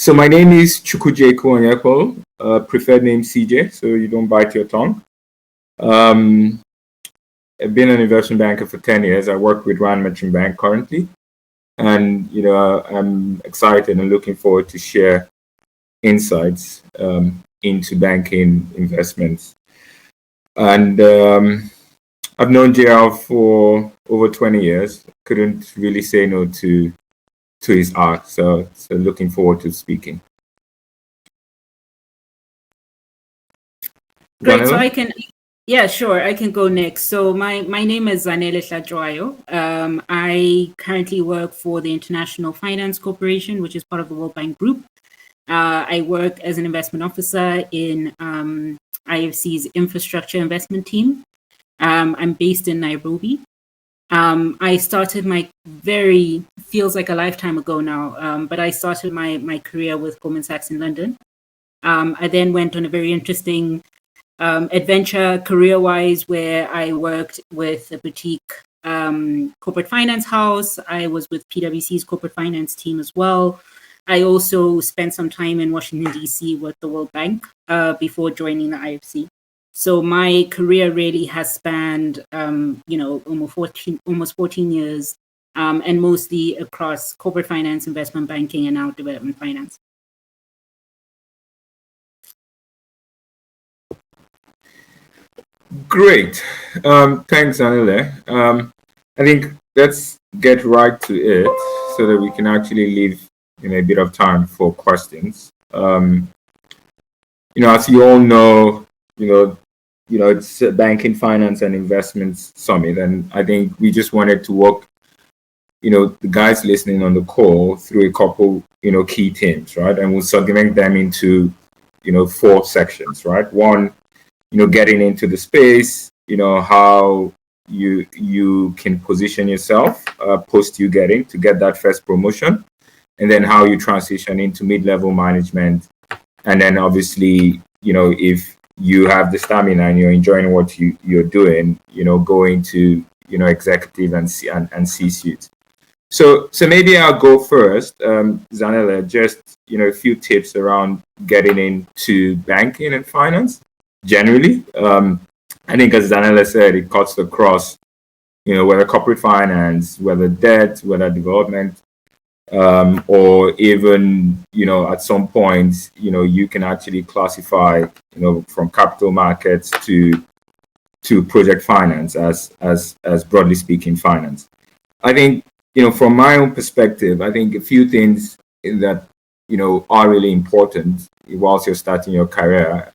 So my name is Chukuje Kuanyeko, preferred name CJ, so you don't bite your tongue. I've been an investment banker for 10 years. I work with Rand Merchant Bank currently. And, I'm excited and looking forward to share insights into banking investments. And I've known JL for over 20 years. Couldn't really say no to his art. So looking forward to speaking. Great. Zanele? So I can, sure. I can go next. So my name is Zanele Hlatshwayo. I currently work for the International Finance Corporation, which is part of the World Bank Group. I work as an investment officer in IFC's infrastructure investment team. I'm based in Nairobi. I started feels like a lifetime ago now, but I started my career with Goldman Sachs in London. I then went on a very interesting adventure career-wise where I worked with a boutique corporate finance house. I was with PwC's corporate finance team as well. I also spent some time in Washington, D.C. with the World Bank before joining the IFC. So my career really has spanned, almost 14 years, and mostly across corporate finance, investment banking, and now development finance. Great. Thanks, Zanele. I think let's get right to it so that we can actually leave a bit of time for questions. As you all know, it's a banking, finance, and investments summit, and I think we just wanted to walk, the guys listening on the call through a couple, key themes, right? And we'll segment them into, 4 sections, right? One, getting into the space, how you can position yourself post you getting to get that first promotion, and then how you transition into mid-level management, and then obviously, if you have the stamina and you're enjoying what you're doing, go into executive and C-suite. So maybe I'll go first, Zanele, just a few tips around getting into banking and finance generally. I think as Zanele said, it cuts across, whether corporate finance, whether debt, whether development, or even, at some point, you can actually classify, from capital markets to project finance as broadly speaking finance. I think, from my own perspective, I think a few things that, are really important whilst you're starting your career,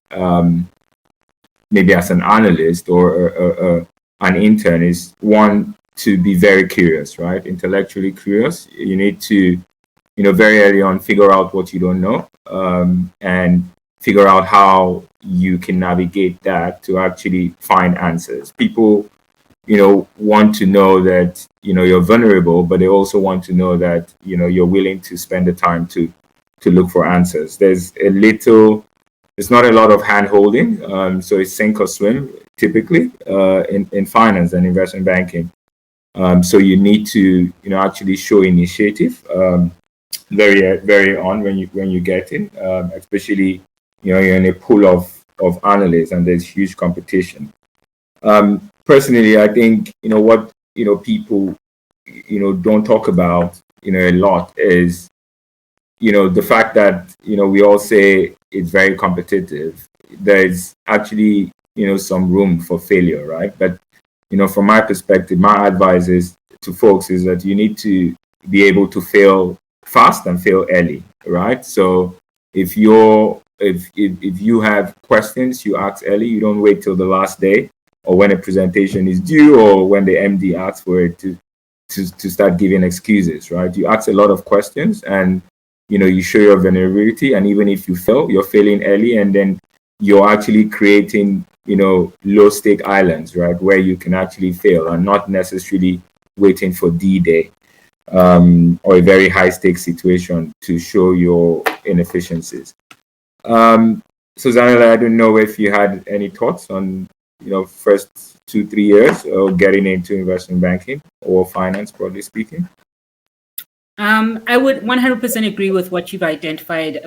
maybe as an analyst or an intern, is one, to be very curious, right? Intellectually curious. You need to, very early on figure out what you don't know, and figure out how you can navigate that to actually find answers. People, want to know that, you're vulnerable, but they also want to know that, you're willing to spend the time to look for answers. There's not a lot of hand holding, so it's sink or swim typically in finance and investment banking. So you need to, actually show initiative very, very on when you get in, especially, you're in a pool of analysts and there's huge competition. Personally, I think, what, people, don't talk about, a lot is, the fact that, we all say it's very competitive. There's actually, some room for failure, right? But from my perspective, my advice to folks is that you need to be able to fail fast and fail early, right? So if you have questions, you ask early. You don't wait till the last day or when a presentation is due or when the MD asks for it to start giving excuses, right? You ask a lot of questions and, you show your vulnerability. And even if you fail, you're failing early, and then you're actually creating, low stake islands, right, where you can actually fail and not necessarily waiting for D-Day or a very high stake situation to show your inefficiencies. So Zanele, I don't know if you had any thoughts on, first 2-3 years of getting into investment banking or finance, broadly speaking. I would 100% agree with what you've identified,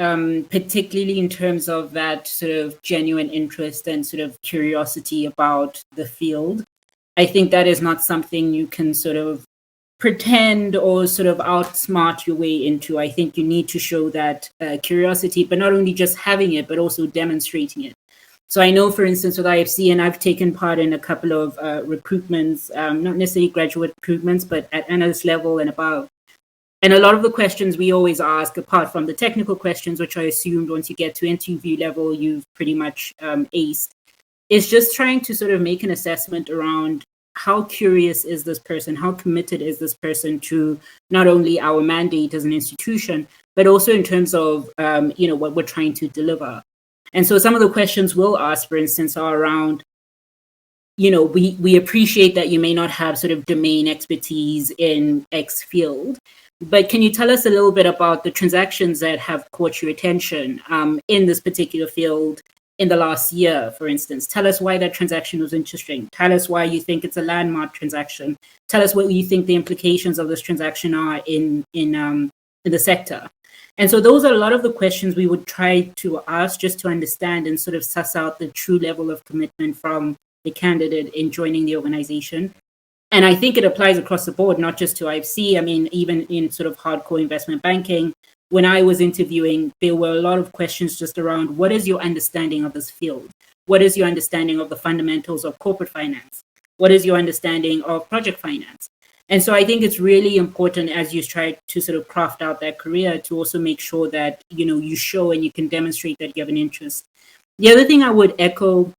particularly in terms of that sort of genuine interest and sort of curiosity about the field. I think that is not something you can sort of pretend or sort of outsmart your way into. I think you need to show that curiosity, but not only just having it, but also demonstrating it. So I know, for instance, with IFC, and I've taken part in a couple of recruitments, not necessarily graduate recruitments, but at analyst level and above. And a lot of the questions we always ask, apart from the technical questions, which I assumed once you get to interview level, you've pretty much aced, is just trying to sort of make an assessment around how curious is this person, how committed is this person to not only our mandate as an institution, but also in terms of what we're trying to deliver. And so some of the questions we'll ask, for instance, are around, we appreciate that you may not have sort of domain expertise in X field, but can you tell us a little bit about the transactions that have caught your attention in this particular field in the last year, for instance? Tell us why that transaction was interesting. Tell us why you think it's a landmark transaction. Tell us what you think the implications of this transaction are in the sector. And so those are a lot of the questions we would try to ask just to understand and sort of suss out the true level of commitment from the candidate in joining the organization. And I think it applies across the board, not just to IFC. I mean, even in sort of hardcore investment banking, when I was interviewing, there were a lot of questions just around what is your understanding of this field? What is your understanding of the fundamentals of corporate finance? What is your understanding of project finance? And so I think it's really important as you try to sort of craft out that career to also make sure that, you show and you can demonstrate that you have an interest. The other thing I would echo,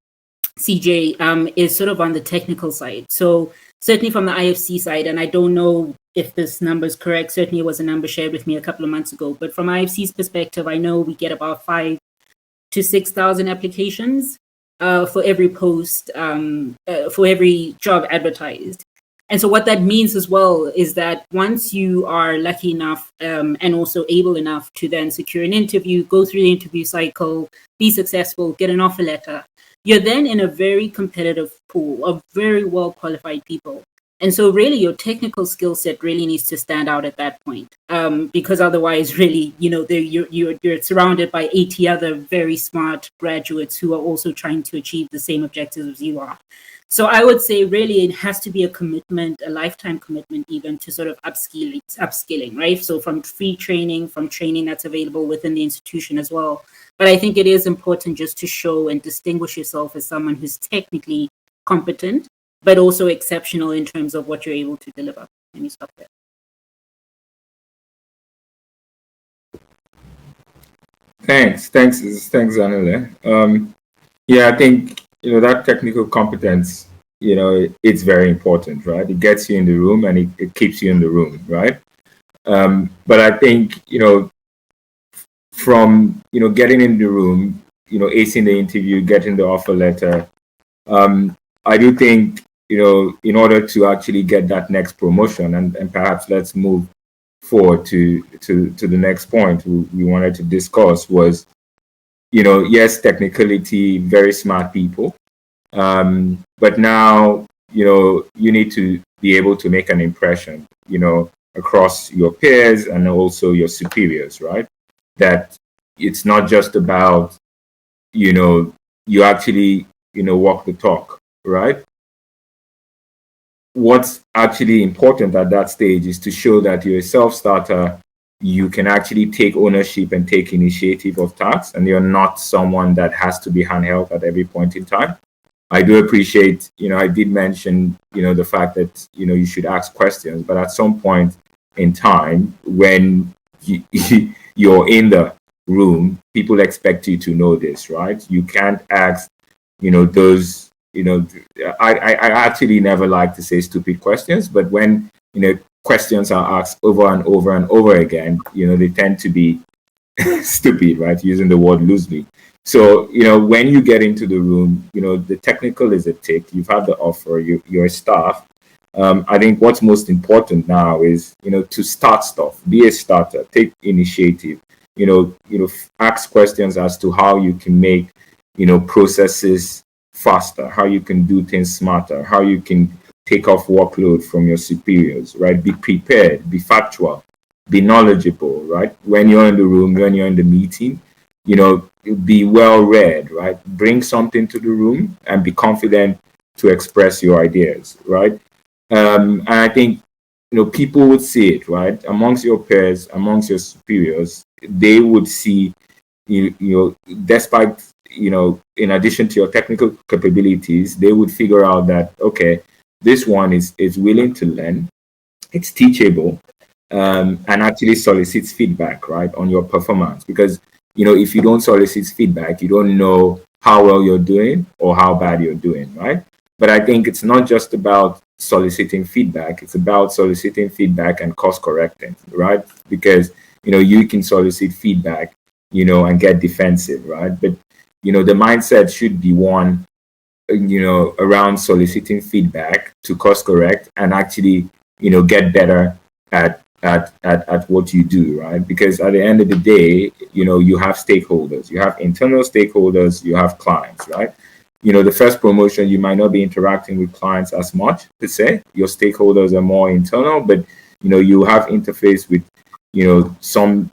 CJ, is sort of on the technical side. So certainly from the IFC side, and I don't know if this number is correct, certainly it was a number shared with me a couple of months ago, but from IFC's perspective, I know we get about 5,000 to 6,000 applications for every post, for every job advertised. And so what that means as well is that once you are lucky enough and also able enough to then secure an interview, go through the interview cycle, be successful, get an offer letter, you're then in a very competitive pool of very well qualified people. And so really your technical skill set really needs to stand out at that point, because otherwise really, you're surrounded by 80 other very smart graduates who are also trying to achieve the same objectives as you are. So I would say really it has to be a commitment, a lifetime commitment even to sort of upskilling, right? So from free training, from training that's available within the institution as well. But I think it is important just to show and distinguish yourself as someone who's technically competent, but also exceptional in terms of what you're able to deliver. Let me stop there. Thanks, Zanele. Yeah, I think that technical competence, it's very important, right? It gets you in the room and it keeps you in the room, right? But I think from getting in the room, acing the interview, getting the offer letter, I do think in order to actually get that next promotion, and perhaps let's move forward to the next point we wanted to discuss was, yes, technicality, very smart people, but now you need to be able to make an impression, across your peers and also your superiors, right? That it's not just about you actually walk the talk, right? What's actually important at that stage is to show that you're a self-starter, you can actually take ownership and take initiative of tasks, and you're not someone that has to be handheld at every point in time. I do appreciate, I did mention, the fact that, you should ask questions, but at some point in time, when you're in the room, people expect you to know this, right? You can't ask, those, I actually never like to say stupid questions, but when, questions are asked over and over and over again, they tend to be stupid, right? Using the word loosely. So, when you get into the room, the technical is a tick, you've had the offer, you're a staff. I think what's most important now is, to start stuff, be a starter, take initiative, ask questions as to how you can make, processes faster, how you can do things smarter, how you can take off workload from your superiors, right? Be prepared, be factual, be knowledgeable, right? When you're in the room, when you're in the meeting, be well read, right? Bring something to the room and be confident to express your ideas, right? And I think people would see it, right? Amongst your peers, amongst your superiors, they would see despite in addition to your technical capabilities, they would figure out that okay, this one is willing to learn, it's teachable, and actually solicits feedback, right, on your performance. Because if you don't solicit feedback, you don't know how well you're doing or how bad you're doing, right? But I think it's not just about soliciting feedback, it's about soliciting feedback and course correcting, right? Because you can solicit feedback and get defensive, right? But the mindset should be one around soliciting feedback to course correct and actually get better at what you do, right? Because at the end of the day, you have stakeholders, you have internal stakeholders, you have clients, right? The first promotion, you might not be interacting with clients as much per se. Your stakeholders are more internal, but you have interface with some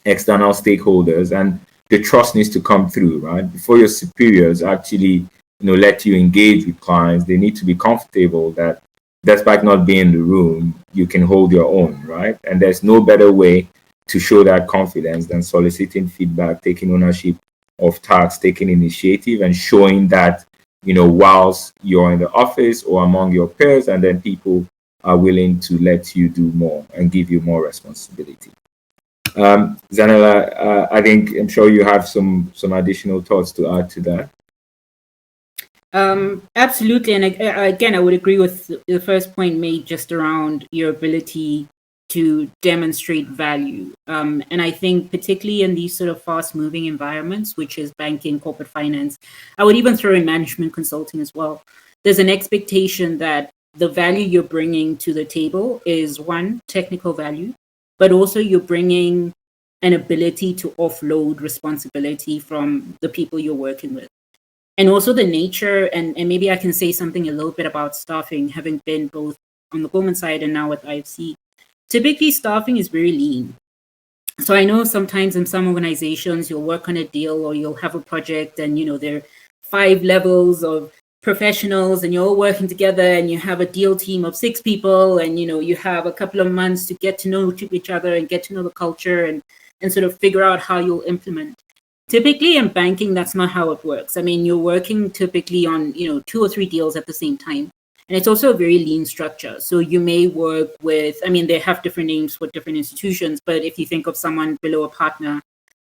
external stakeholders, and the trust needs to come through, right? Before your superiors actually let you engage with clients, they need to be comfortable that despite not being in the room, you can hold your own, right? And there's no better way to show that confidence than soliciting feedback, taking ownership of tasks, taking initiative, and showing that whilst you're in the office or among your peers, and then people are willing to let you do more and give you more responsibility. Zanella, I'm sure you have some additional thoughts to add to that. Absolutely. And again, I would agree with the first point made just around your ability to demonstrate value. And I think particularly in these sort of fast moving environments, which is banking, corporate finance, I would even throw in management consulting as well. There's an expectation that the value you're bringing to the table is one, technical value, but also you're bringing an ability to offload responsibility from the people you're working with. And also the nature, and maybe I can say something a little bit about staffing, having been both on the Goldman side and now at IFC. Typically, staffing is very lean. So I know sometimes in some organizations, you'll work on a deal or you'll have a project and, there are 5 levels of professionals and you're all working together and you have a deal team of 6 people and, you have a couple of months to get to know each other and get to know the culture and sort of figure out how you'll implement. Typically in banking, that's not how it works. I mean, you're working typically on, 2 or 3 deals at the same time. And it's also a very lean structure. So you may work with, they have different names for different institutions, but if you think of someone below a partner,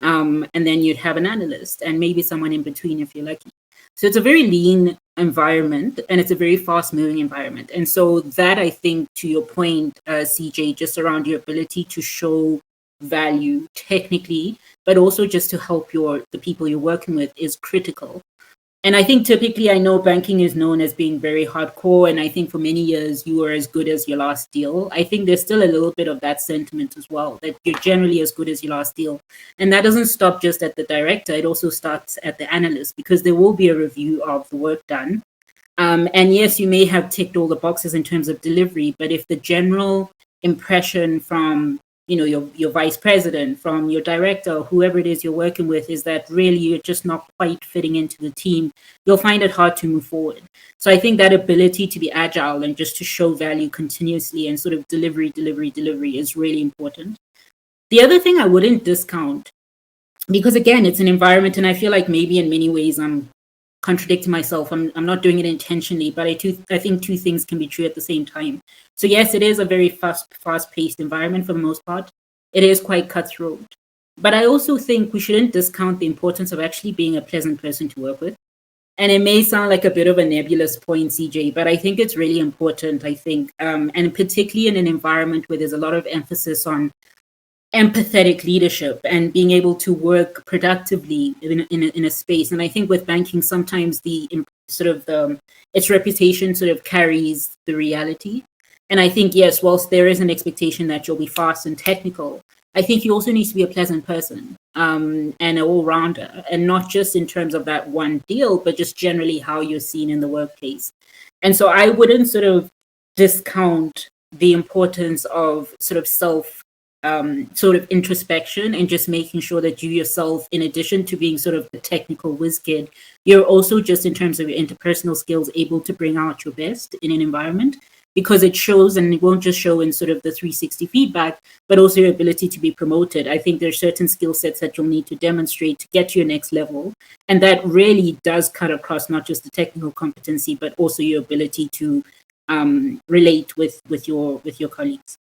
and then you'd have an analyst and maybe someone in between if you're lucky. So it's a very lean environment and it's a very fast moving environment. And so that, I think, to your point, CJ, just around your ability to show value technically, but also just to help the people you're working with is critical. And I think typically, I know banking is known as being very hardcore. And I think for many years, you were as good as your last deal. I think there's still a little bit of that sentiment as well, that you're generally as good as your last deal. And that doesn't stop just at the director. It also starts at the analyst, because there will be a review of the work done. And yes, you may have ticked all the boxes in terms of delivery, but if the general impression from your vice president, from your director, whoever it is you're working with, is that really you're just not quite fitting into the team, you'll find it hard to move forward. So I think that ability to be agile and just to show value continuously and sort of delivery is really important. The other thing I wouldn't discount, because again, it's an environment, and I feel like maybe in many ways I'm contradicting myself. I'm not doing it intentionally, but I think 2 things can be true at the same time. So yes, it is a very fast-paced environment for the most part. It is quite cutthroat. But I also think we shouldn't discount the importance of actually being a pleasant person to work with. And it may sound like a bit of a nebulous point, CJ, but I think it's really important, and particularly in an environment where there's a lot of emphasis on empathetic leadership and being able to work productively in a space. And I think with banking, sometimes its reputation sort of carries the reality. And I think, yes, whilst there is an expectation that you'll be fast and technical, I think you also need to be a pleasant person and an all-rounder, and not just in terms of that one deal, but just generally how you're seen in the workplace. And so I wouldn't sort of discount the importance of sort of sort of introspection and just making sure that you yourself, in addition to being sort of the technical whiz kid, you're also just in terms of your interpersonal skills able to bring out your best in an environment, because it shows, and it won't just show in sort of the 360 feedback, but also your ability to be promoted. I think there's certain skill sets that you'll need to demonstrate to get to your next level. And that really does cut across not just the technical competency, but also your ability to relate with your colleagues.